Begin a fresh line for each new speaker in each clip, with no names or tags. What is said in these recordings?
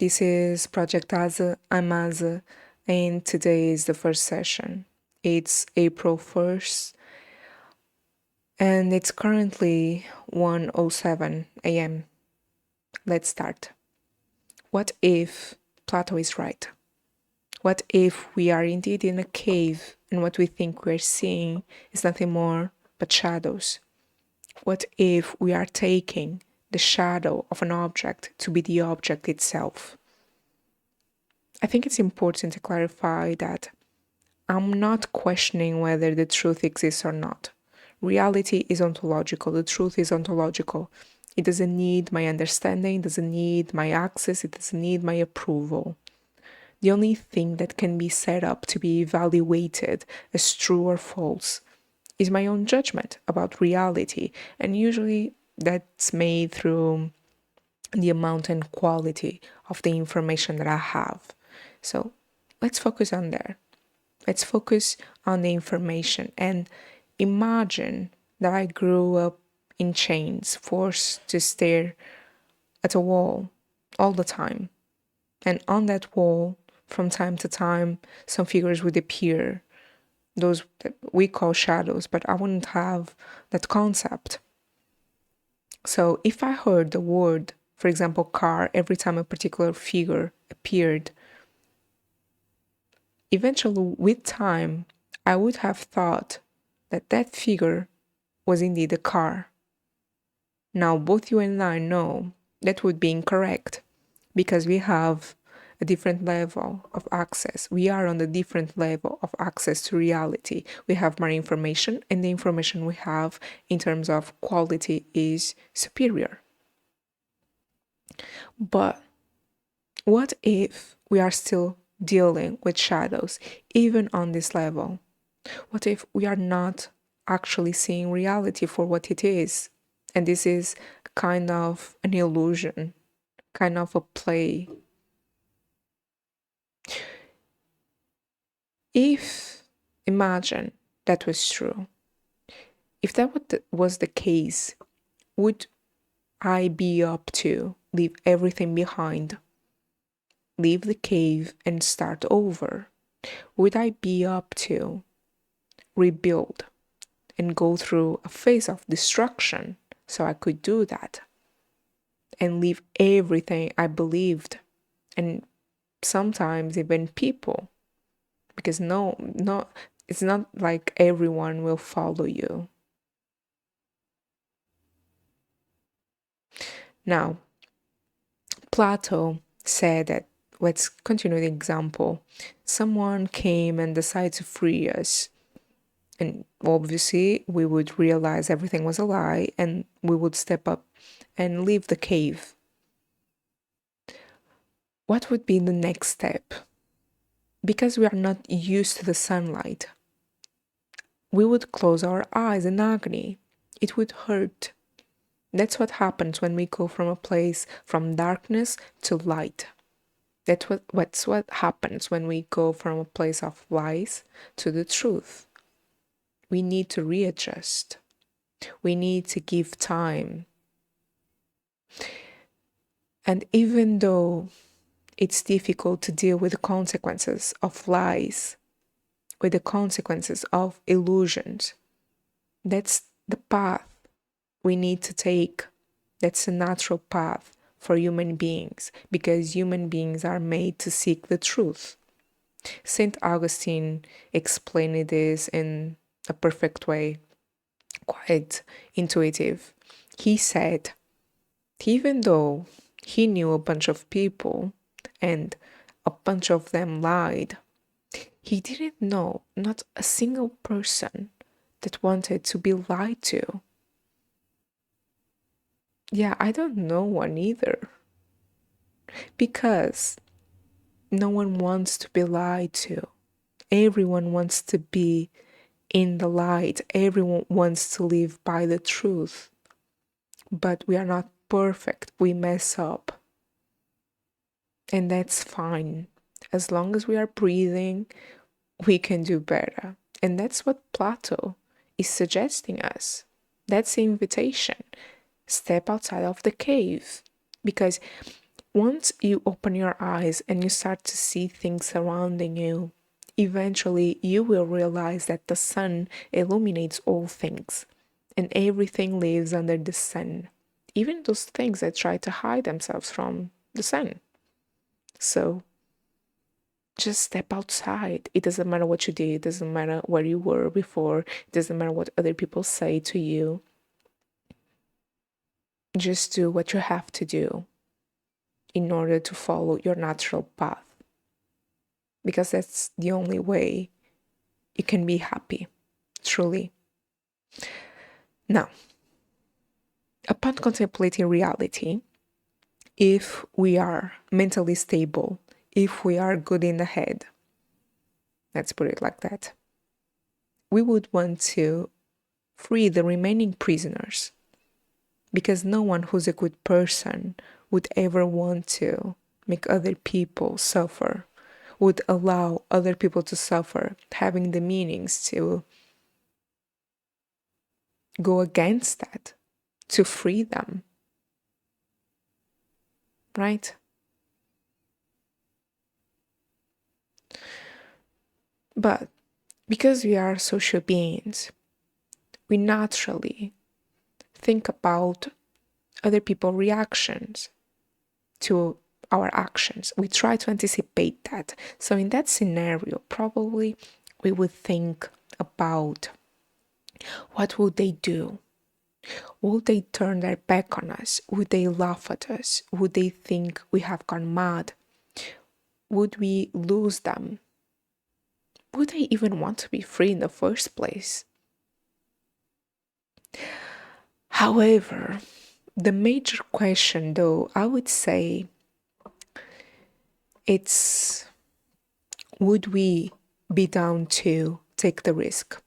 This is Project Asa. I'm Asa, and today is the first session. It's April 1st, and it's currently 1:07 a.m. Let's start. What if Plato is right? What if we are indeed in a cave and what we think we're seeing is nothing more but shadows? What if we are taking the shadow of an object to be the object itself? I think it's important to clarify that I'm not questioning whether the truth exists or not. Reality is ontological, the truth is ontological. It doesn't need my understanding, it doesn't need my access, it doesn't need my approval. The only thing that can be set up to be evaluated as true or false is my own judgment about reality, and usually that's made through the amount and quality of the information that I have. So let's focus on there. Let's focus on the information and imagine that I grew up in chains, forced to stare at a wall all the time. And on that wall, from time to time, some figures would appear, those that we call shadows, but I wouldn't have that concept. So if I heard the word, for example, car, every time a particular figure appeared, eventually with time, I would have thought that that figure was indeed a car. Now, both you and I know that would be incorrect because we have a different level of access. We are on a different level of access to reality. We have more information, and the information we have in terms of quality is superior. But what if we are still dealing with shadows, even on this level? What if we are not actually seeing reality for what it is? And this is kind of an illusion, kind of a play. If, imagine that was true, if that was the case, would I be up to leave everything behind, leave the cave and start over? Would I be up to rebuild and go through a phase of destruction so I could do that and leave everything I believed, and sometimes even people, because it's not like everyone will follow you. Now, Plato said that, let's continue the example. Someone came and decided to free us. And obviously, we would realize everything was a lie and we would step up and leave the cave. What would be the next step? Because we are not used to the sunlight, we would close our eyes in agony. It would hurt. That's what happens when we go from a place from darkness to light. What's what happens when we go from a place of lies to the truth. We need to readjust. We need to give time. And even though it's difficult to deal with the consequences of lies, with the consequences of illusions, that's the path we need to take. That's a natural path for human beings, because human beings are made to seek the truth. St. Augustine explained this in a perfect way, quite intuitive. He said, even though he knew a bunch of people and a bunch of them lied, he didn't know not a single person that wanted to be lied to. Yeah, I don't know one either. Because no one wants to be lied to. Everyone wants to be in the light. Everyone wants to live by the truth. But we are not perfect. We mess up. And that's fine. As long as we are breathing, we can do better. And that's what Plato is suggesting us. That's the invitation. Step outside of the cave. Because Once you open your eyes and you start to see things surrounding you, eventually you will realize that the sun illuminates all things and everything lives under the sun, even those things that try to hide themselves from the sun. So just step outside. It doesn't matter what you did, it doesn't matter where you were before, it doesn't matter what other people say to you. Just do what you have to do in order to follow your natural path, because that's the only way you can be happy, truly. Now, upon contemplating reality, if we are mentally stable, if we are good in the head, let's put it like that, we would want to free the remaining prisoners, because no one who's a good person would ever want to make other people suffer, would allow other people to suffer, having the meanings to go against that, to free them, right? But because we are social beings, we naturally think about other people's reactions to our actions. We try to anticipate that. So in that scenario, probably we would think about what would they do? Would they turn their back on us? Would they laugh at us? Would they think we have gone mad? Would we lose them? Would they even want to be free in the first place? However, the major question, though, I would say it's, would we be down to take the risk?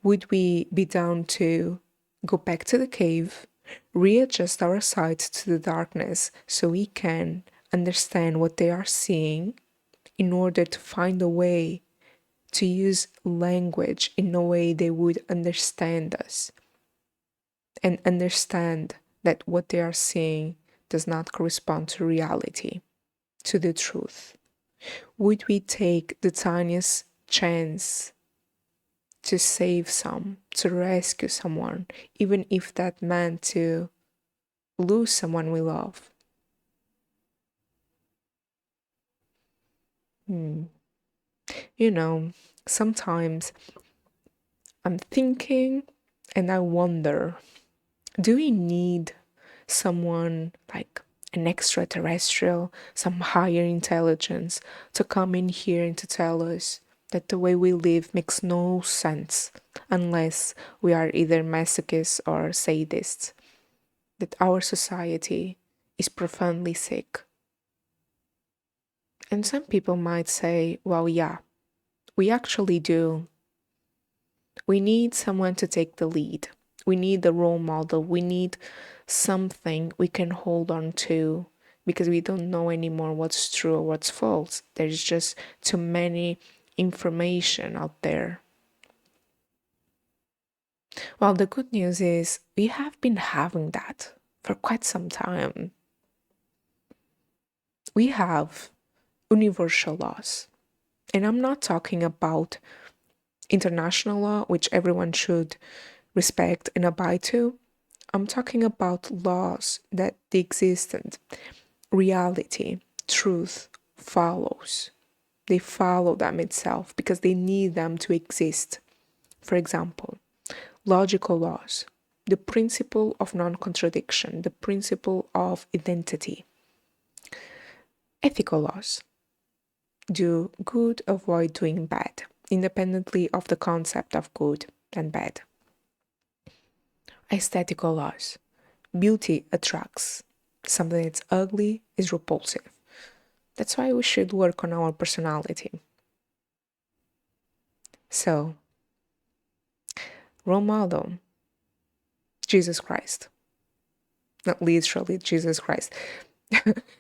Would we be down to go back to the cave, readjust our sight to the darkness so we can understand what they are seeing, in order to find a way to use language in a way they would understand us and understand that what they are seeing does not correspond to reality, to the truth? Would we take the tiniest chance to save to rescue someone, even if that meant to lose someone we love? You know, sometimes I'm thinking and I wonder, do we need someone like an extraterrestrial, some higher intelligence, to come in here and to tell us that the way we live makes no sense unless we are either masochists or sadists, that our society is profoundly sick? And some people might say, well, yeah, we actually do. We need someone to take the lead. We need the role model. We need something we can hold on to, because we don't know anymore what's true or what's false. There's just too many information out there. Well, the good news is we have been having that for quite some time. We have universal laws. And I'm not talking about international law, which everyone should respect and abide to. I'm talking about laws that the existent reality, truth follows. They follow them itself because they need them to exist. For example, logical laws, the principle of non-contradiction, the principle of identity. Ethical laws, do good, avoid doing bad, independently of the concept of good and bad. Aesthetical laws, beauty attracts, something that's ugly is repulsive. That's why we should work on our personality. So, role model, Jesus Christ. Not literally Jesus Christ.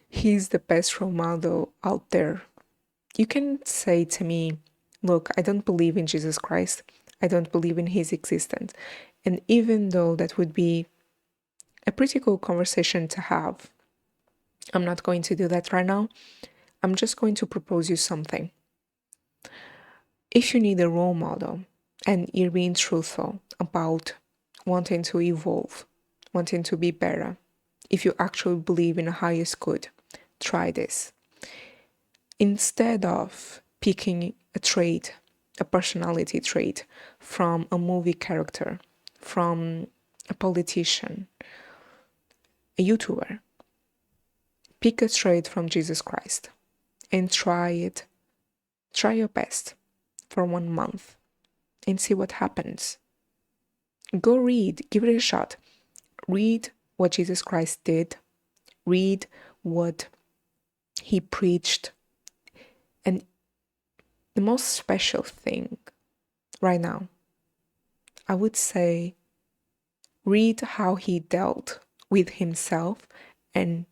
He's the best role model out there. You can say to me, look, I don't believe in Jesus Christ. I don't believe in his existence. And even though that would be a pretty cool conversation to have, I'm not going to do that right now. I'm just going to propose you something. If you need a role model and you're being truthful about wanting to evolve, wanting to be better, if you actually believe in the highest good, try this. Instead of picking a trait, a personality trait from a movie character, from a politician, a YouTuber, pick a trait from Jesus Christ and try it. Try your best for 1 month and see what happens. Go read, give it a shot. Read what Jesus Christ did, read what he preached. And the most special thing right now, I would say, read how he dealt with himself and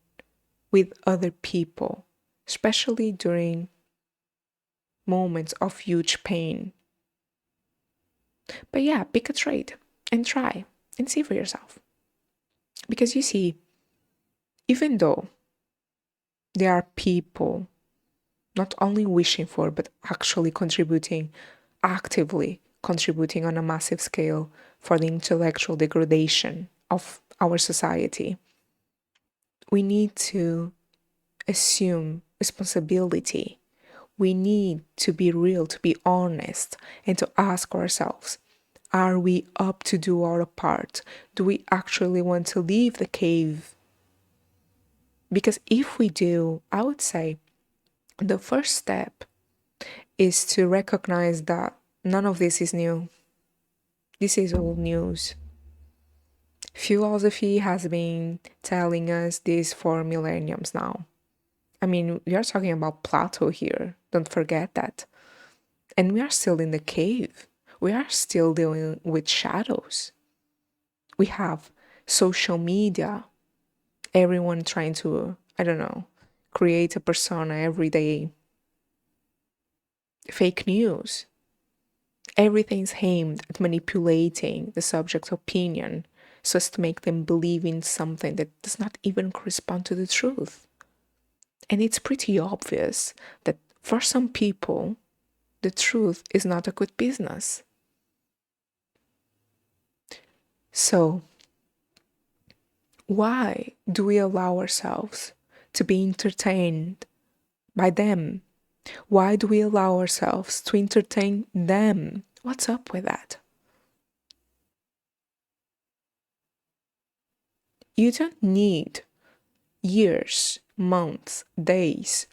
with other people, especially during moments of huge pain. But yeah, pick a trait and try and see for yourself. Because you see, even though there are people not only wishing for, but actually contributing, actively contributing on a massive scale for the intellectual degradation of our society, we need to assume responsibility. We need to be real, to be honest, and to ask ourselves, are we up to do our part? Do we actually want to leave the cave? Because if we do, I would say the first step is to recognize that none of this is new. This is old news. Philosophy has been telling us this for millenniums now. I mean, we are talking about Plato here. Don't forget that. And we are still in the cave. We are still dealing with shadows. We have social media, everyone trying to, I don't know, create a persona every day. Fake news. Everything's aimed at manipulating the subject's opinion so as to make them believe in something that does not even correspond to the truth. And it's pretty obvious that for some people, the truth is not a good business. So, why do we allow ourselves to be entertained by them? Why do we allow ourselves to entertain them? What's up with that? You don't need years, months, days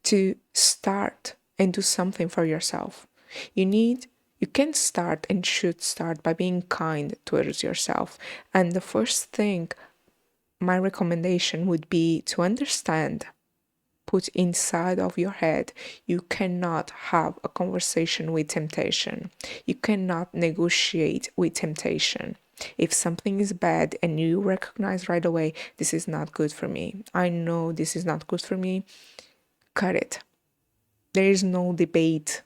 to start and do something for yourself. You can start and should start by being kind towards yourself. And the first thing, my recommendation would be to understand, put inside of your head, you cannot have a conversation with temptation. You cannot negotiate with temptation. If something is bad and you recognize right away, this is not good for me, I know this is not good for me, cut it. There is no debate.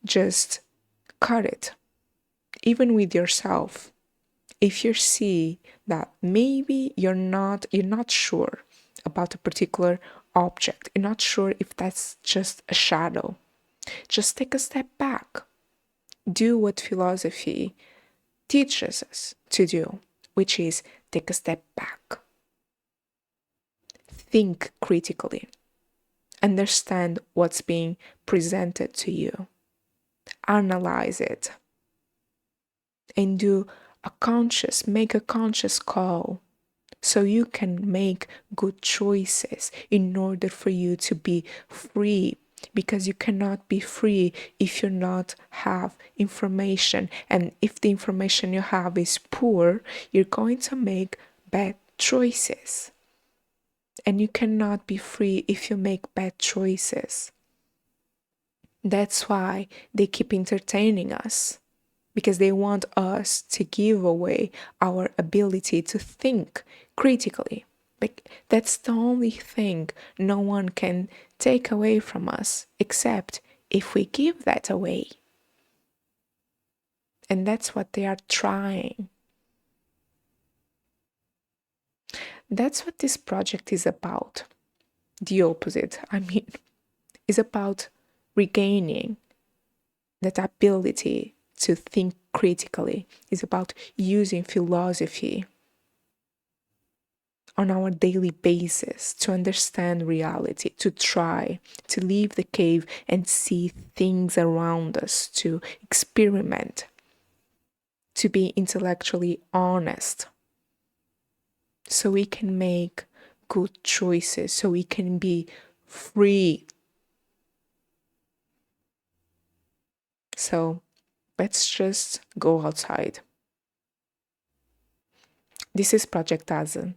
Just cut it. Even with yourself. If you see that maybe you're not sure about a particular object, you're not sure if that's just a shadow, just take a step back. Do what philosophy teaches us to do, which is take a step back. Think critically. Understand what's being presented to you. Analyze it. And make a conscious call so you can make good choices in order for you to be free, because you cannot be free if you not have information, and if the information you have is poor, you're going to make bad choices, and you cannot be free if you make bad choices. That's why they keep entertaining us, because they want us to give away our ability to think critically. Like, that's the only thing no one can take away from us, except if we give that away. And that's what they are trying. That's what this project is about. The opposite, is about regaining that ability to think critically, is about using philosophy on our daily basis to understand reality, to try to leave the cave and see things around us, to experiment, to be intellectually honest, so we can make good choices, so we can be free. So let's just go outside. This is Project Aza.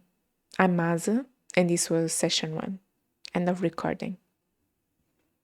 I'm Maza, and this was session 1. End of recording.